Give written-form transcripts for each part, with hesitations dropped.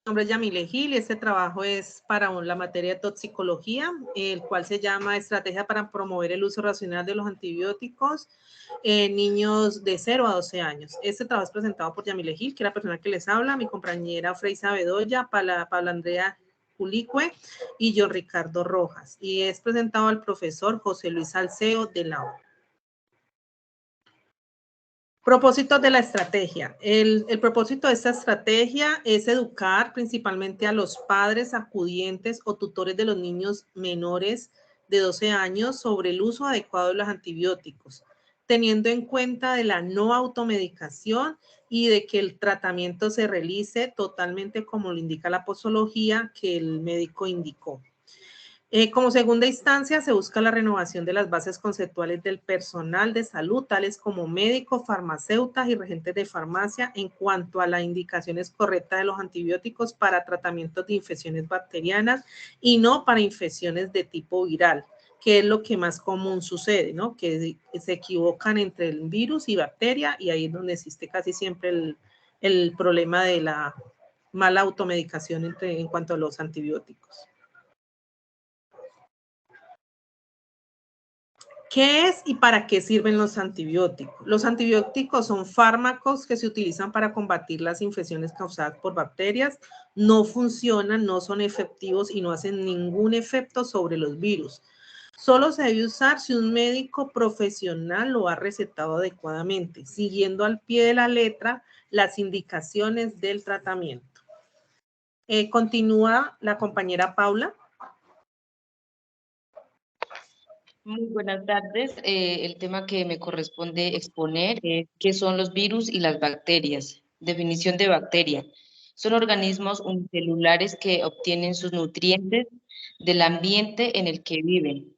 Mi nombre es Yamile Gil y este trabajo es para la materia de toxicología, el cual se llama Estrategia para promover el uso racional de los antibióticos en niños de 0 a 12 años. Este trabajo es presentado por Yamile Gil, que es la persona que les habla, mi compañera Freisa Bedoya, Paula Andrea Julicue y John Ricardo Rojas. Y es presentado al profesor José Luis Salceo de la O. Propósitos de la estrategia. El propósito de esta estrategia es educar principalmente a los padres, acudientes o tutores de los niños menores de 12 años sobre el uso adecuado de los antibióticos, teniendo en cuenta de la no automedicación y de que el tratamiento se realice totalmente como lo indica la posología que el médico indicó. Como segunda instancia, se busca la renovación de las bases conceptuales del personal de salud, tales como médicos, farmacéuticas y regentes de farmacia, en cuanto a las indicaciones correctas de los antibióticos para tratamientos de infecciones bacterianas y no para infecciones de tipo viral, que es lo que más común sucede, ¿no? Que se equivocan entre el virus y bacteria, y ahí es donde existe casi siempre el problema de la mala automedicación en cuanto a los antibióticos. ¿Qué es y para qué sirven los antibióticos? Los antibióticos son fármacos que se utilizan para combatir las infecciones causadas por bacterias. No funcionan, no son efectivos y no hacen ningún efecto sobre los virus. Solo se debe usar si un médico profesional lo ha recetado adecuadamente, siguiendo al pie de la letra las indicaciones del tratamiento. Continúa la compañera Paula. Muy buenas tardes. El tema que me corresponde exponer es qué son los virus y las bacterias. Definición de bacteria. Son organismos unicelulares que obtienen sus nutrientes del ambiente en el que viven.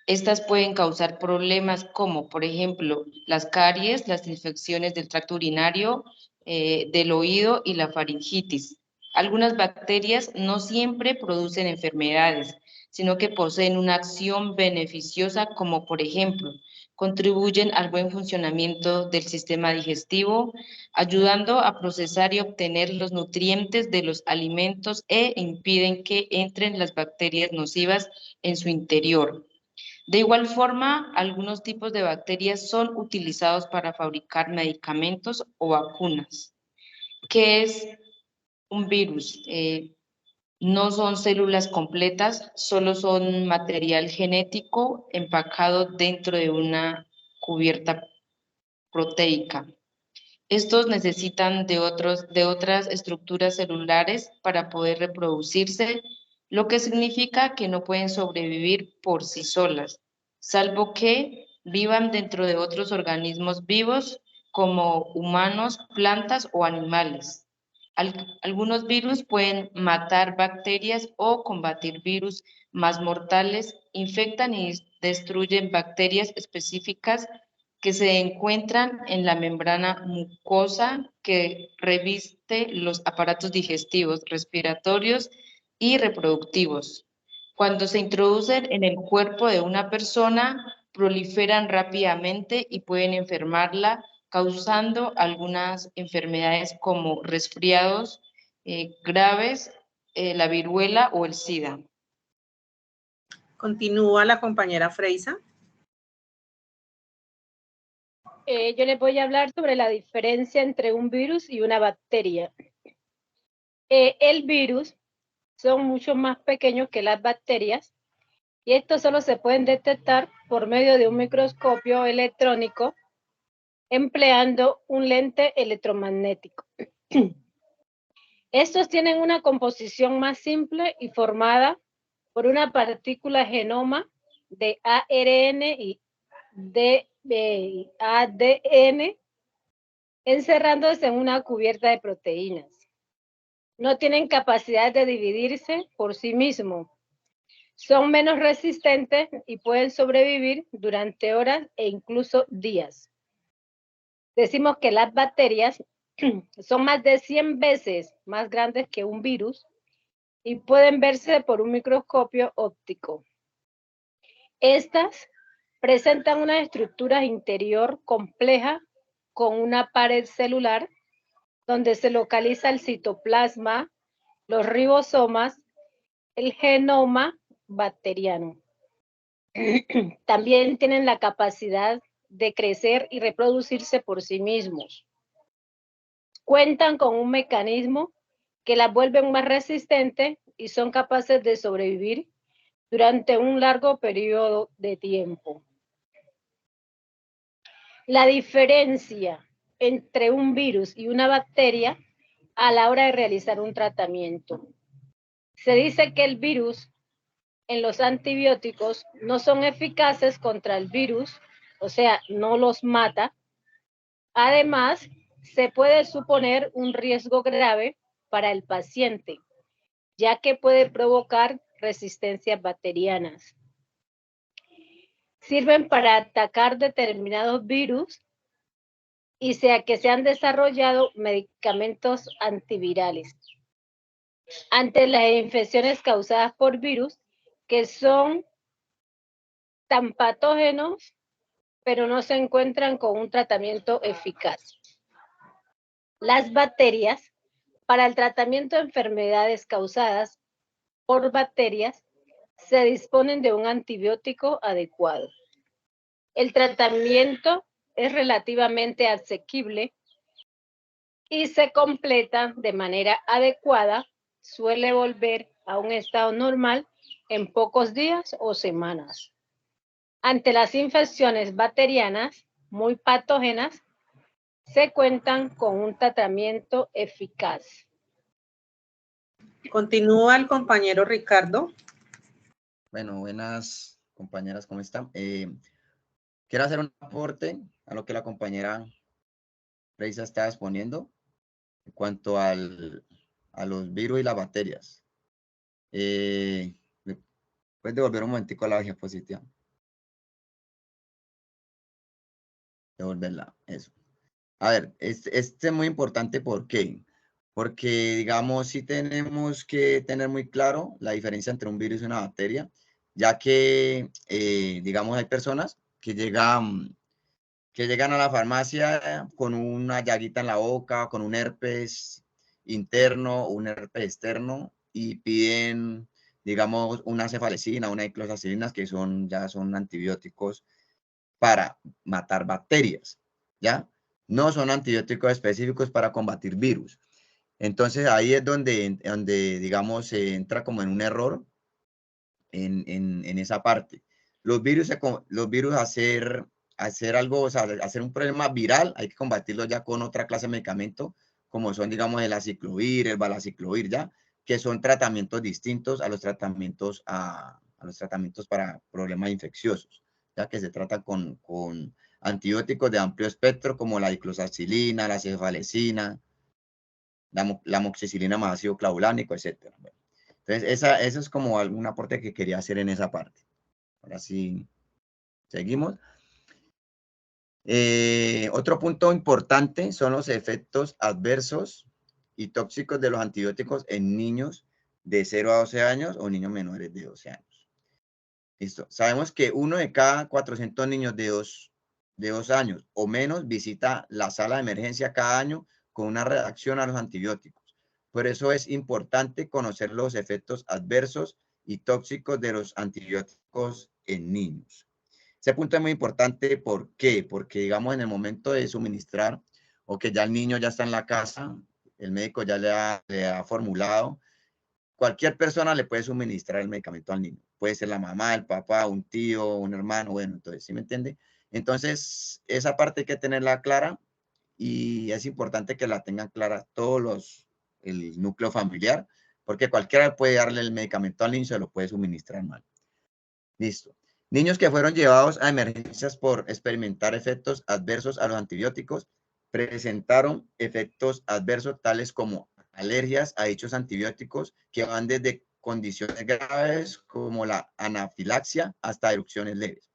Estas pueden causar problemas como, por ejemplo, las caries, las infecciones del tracto urinario, del oído y la faringitis. Algunas bacterias no siempre producen enfermedades, sino que poseen una acción beneficiosa como, por ejemplo, contribuyen al buen funcionamiento del sistema digestivo, ayudando a procesar y obtener los nutrientes de los alimentos e impiden que entren las bacterias nocivas en su interior. De igual forma, algunos tipos de bacterias son utilizados para fabricar medicamentos o vacunas. ¿Qué es un virus? No son células completas, solo son material genético empacado dentro de una cubierta proteica. Estos necesitan de otras estructuras celulares para poder reproducirse, lo que significa que no pueden sobrevivir por sí solas, salvo que vivan dentro de otros organismos vivos como humanos, plantas o animales. Algunos virus pueden matar bacterias o combatir virus más mortales, infectan y destruyen bacterias específicas que se encuentran en la membrana mucosa que reviste los aparatos digestivos, respiratorios y reproductivos. Cuando se introducen en el cuerpo de una persona, proliferan rápidamente y pueden enfermarla, causando algunas enfermedades como resfriados graves, la viruela o el SIDA. Continúa la compañera Freisa. Yo les voy a hablar sobre la diferencia entre un virus y una bacteria. El virus son mucho más pequeños que las bacterias y estos solo se pueden detectar por medio de un microscopio electrónico empleando un lente electromagnético. Estos tienen una composición más simple y formada por una partícula genoma de ARN y de ADN encerrándose en una cubierta de proteínas. No tienen capacidad de dividirse por sí mismos. Son menos resistentes y pueden sobrevivir durante horas e incluso días. Decimos que las bacterias son más de 100 veces más grandes que un virus y pueden verse por un microscopio óptico. Estas presentan una estructura interior compleja con una pared celular donde se localiza el citoplasma los ribosomas, el genoma bacteriano. También tienen la capacidad de crecer y reproducirse por sí mismos. Cuentan con un mecanismo que las vuelven más resistentes y son capaces de sobrevivir durante un largo periodo de tiempo. La diferencia entre un virus y una bacteria a la hora de realizar un tratamiento. Se dice que el virus en los antibióticos no son eficaces contra el virus, o sea, no los mata. Además, se puede suponer un riesgo grave para el paciente, ya que puede provocar resistencias bacterianas. Sirven para atacar determinados virus y sea que se han desarrollado medicamentos antivirales ante las infecciones causadas por virus que son tan patógenos, pero no se encuentran con un tratamiento eficaz. Las bacterias, para el tratamiento de enfermedades causadas por bacterias, se disponen de un antibiótico adecuado. El tratamiento es relativamente asequible y se completa de manera adecuada, suele volver a un estado normal en pocos días o semanas. Ante las infecciones bacterianas muy patógenas, se cuentan con un tratamiento eficaz. Continúa el compañero Ricardo. Bueno, buenas compañeras, ¿cómo están? Quiero hacer un aporte a lo que la compañera Reisa está exponiendo en cuanto a los virus y las bacterias. ¿Puedes devolver un momentico a la diapositiva? Devolverla, eso. A ver, este es muy importante, ¿por qué? Porque, digamos, sí tenemos que tener muy claro la diferencia entre un virus y una bacteria, ya que, digamos, hay personas que llegan a la farmacia con una llaguita en la boca, con un herpes interno o un herpes externo y piden, digamos, una cefalecina, una diclofenac, que ya son antibióticos para matar bacterias, ¿ya? No son antibióticos específicos para combatir virus. Entonces ahí es donde digamos, se entra como en un error en esa parte. Los virus hacer algo, o sea, hacer un problema viral, hay que combatirlo ya con otra clase de medicamento, como son, digamos, el aciclovir, el valaciclovir, ya, que son tratamientos distintos a los tratamientos para problemas infecciosos, ya que se trata con antibióticos de amplio espectro, como la dicloxacilina, la cefalecina, la amoxicilina más ácido clavulánico, etcétera. Bueno, entonces, eso es como algún aporte que quería hacer en esa parte. Ahora sí, seguimos. Otro punto importante son los efectos adversos y tóxicos de los antibióticos en niños de 0 a 12 años o niños menores de 12 años. Listo. Sabemos que 1 de cada 400 niños de 2 años o menos visita la sala de emergencia cada año con una reacción a los antibióticos. Por eso es importante conocer los efectos adversos y tóxicos de los antibióticos en niños. Ese punto es muy importante. ¿Por qué? Porque, digamos, en el momento de suministrar o que ya el niño ya está en la casa, el médico ya le ha formulado, cualquier persona le puede suministrar el medicamento al niño. Puede ser la mamá, el papá, un tío, un hermano, bueno, entonces, ¿sí me entiende? Entonces, esa parte hay que tenerla clara y es importante que la tengan clara el núcleo familiar, porque cualquiera puede darle el medicamento al niño y se lo puede suministrar mal. Listo. Niños que fueron llevados a emergencias por experimentar efectos adversos a los antibióticos presentaron efectos adversos tales como alergias a dichos antibióticos que van desde condiciones graves como la anafilaxia hasta erupciones leves.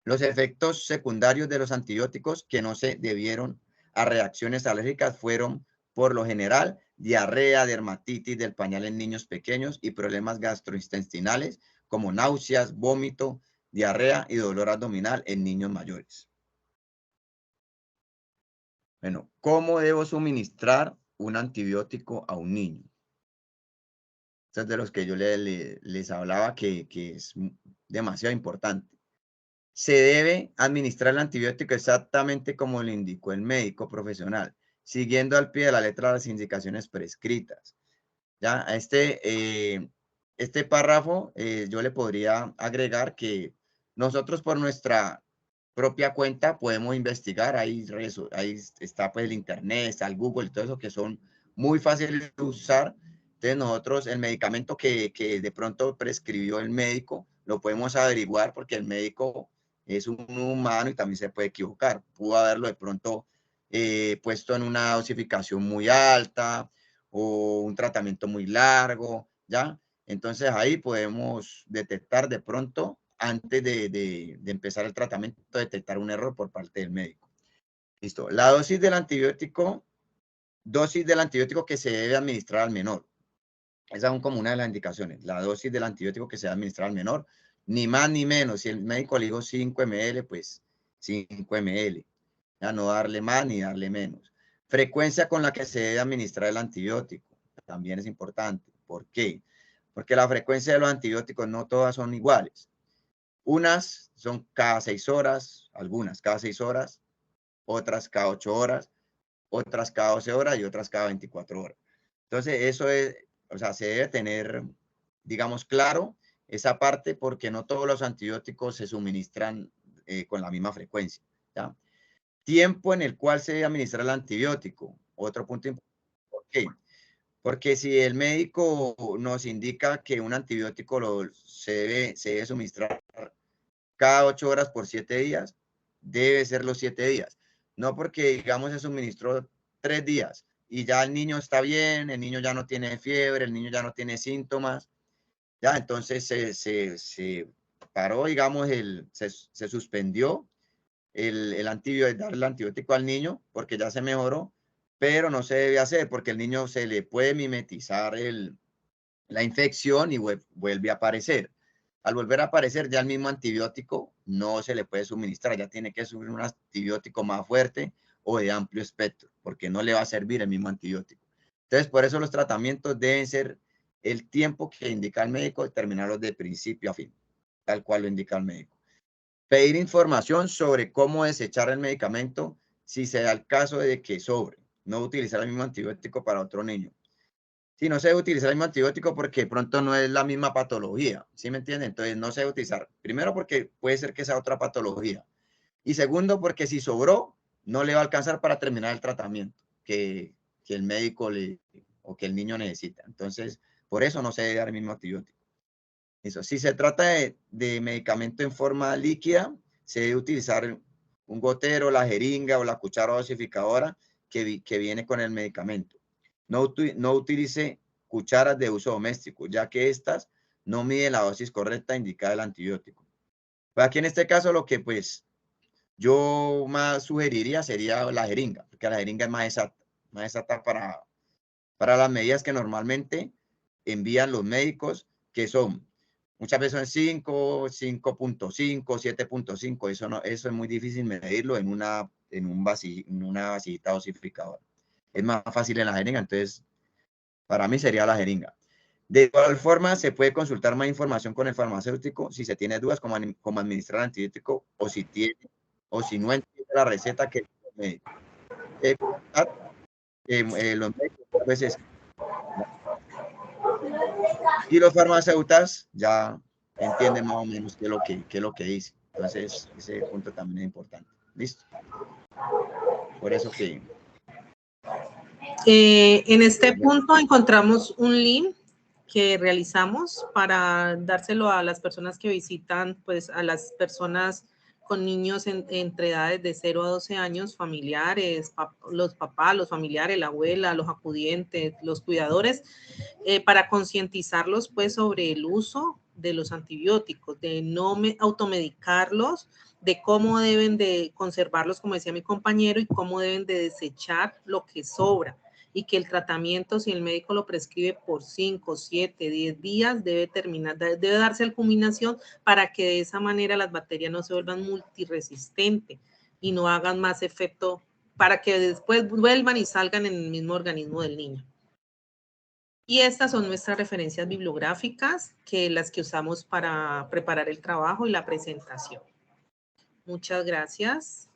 Los efectos secundarios de los antibióticos que no se debieron a reacciones alérgicas fueron, por lo general, diarrea, dermatitis del pañal en niños pequeños y problemas gastrointestinales como náuseas, vómito, diarrea y dolor abdominal en niños mayores. Bueno, ¿cómo debo suministrar un antibiótico a un niño? Estos de los que yo les hablaba que es demasiado importante. Se debe administrar el antibiótico exactamente como le indicó el médico profesional, siguiendo al pie de la letra las indicaciones prescritas. Ya, a este párrafo yo le podría agregar que nosotros por nuestra propia cuenta podemos investigar, ahí está pues el internet, está el Google y todo eso que son muy fáciles de usar. Entonces nosotros el medicamento que de pronto prescribió el médico lo podemos averiguar porque el médico es un humano y también se puede equivocar. Pudo haberlo de pronto puesto en una dosificación muy alta o un tratamiento muy largo, ¿ya? Entonces ahí podemos detectar de pronto, antes de empezar el tratamiento, detectar un error por parte del médico. Listo. La dosis del antibiótico que se debe administrar al menor. Esa es como una de las indicaciones. La dosis del antibiótico que se debe administrar al menor, ni más ni menos. Si el médico le dijo 5 ml, pues 5 ml. Ya no darle más ni darle menos. Frecuencia con la que se debe administrar el antibiótico. También es importante. ¿Por qué? Porque la frecuencia de los antibióticos no todas son iguales. Unas son cada 6 horas, algunas cada 6 horas, otras cada 8 horas, otras cada 12 horas y otras cada 24 horas. Entonces, eso es, o sea, se debe tener, digamos, claro esa parte porque no todos los antibióticos se suministran con la misma frecuencia, ¿ya? Tiempo en el cual se debe administrar el antibiótico. Otro punto importante. ¿Por qué? Porque si el médico nos indica que un antibiótico se debe suministrar cada 8 horas por 7 días, debe ser los 7 días. No porque, digamos, se suministró 3 días y ya el niño está bien, el niño ya no tiene fiebre, el niño ya no tiene síntomas, ya entonces se paró, digamos, se suspendió darle el antibiótico al niño porque ya se mejoró, pero no se debe hacer porque el niño se le puede mimetizar la infección y vuelve a aparecer. Al volver a aparecer, ya el mismo antibiótico no se le puede suministrar, ya tiene que subir un antibiótico más fuerte o de amplio espectro, porque no le va a servir el mismo antibiótico. Entonces, por eso los tratamientos deben ser el tiempo que indica el médico, terminarlos de principio a fin, tal cual lo indica el médico. Pedir información sobre cómo desechar el medicamento si se da el caso de que sobre. No utilizar el mismo antibiótico para otro niño. Si no se debe utilizar el mismo antibiótico porque pronto no es la misma patología, ¿sí me entienden? Entonces no se debe utilizar. Primero porque puede ser que sea otra patología. Y segundo porque si sobró, no le va a alcanzar para terminar el tratamiento que el médico o que el niño necesita. Entonces, por eso no se debe dar el mismo antibiótico. Eso. Si se trata de medicamento en forma líquida, se debe utilizar un gotero, la jeringa o la cuchara dosificadora que viene con el medicamento. No utilice cucharas de uso doméstico, ya que estas no miden la dosis correcta indicada del antibiótico. Pues aquí en este caso lo que pues yo más sugeriría sería la jeringa, porque la jeringa es más exacta para las medidas que normalmente envían los médicos, que son muchas veces son 5, 5.5, 7.5. Eso es muy difícil medirlo en una vasijita dosificadora. Es más fácil en la jeringa, entonces para mí sería la jeringa. De igual forma, se puede consultar más información con el farmacéutico si se tiene dudas cómo administrar el antibiótico o si no entiende la receta que el médico. Los médicos a veces y los farmacéuticos ya entienden más o menos qué es lo que dice. Entonces, ese punto también es importante. ¿Listo? Por eso que... en este punto encontramos un link que realizamos para dárselo a las personas que visitan, pues a las personas con niños entre edades de 0 a 12 años, familiares, los papás, los familiares, la abuela, los acudientes, los cuidadores, para concientizarlos pues sobre el uso de los antibióticos, de no automedicarlos, de cómo deben de conservarlos, como decía mi compañero, y cómo deben de desechar lo que sobra. Y que el tratamiento, si el médico lo prescribe por 5, 7, 10 días, debe darse la culminación para que de esa manera las bacterias no se vuelvan multiresistentes y no hagan más efecto, para que después vuelvan y salgan en el mismo organismo del niño. Y estas son nuestras referencias bibliográficas, las que usamos para preparar el trabajo y la presentación. Muchas gracias.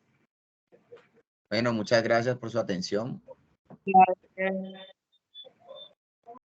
Bueno, muchas gracias por su atención. Gracias.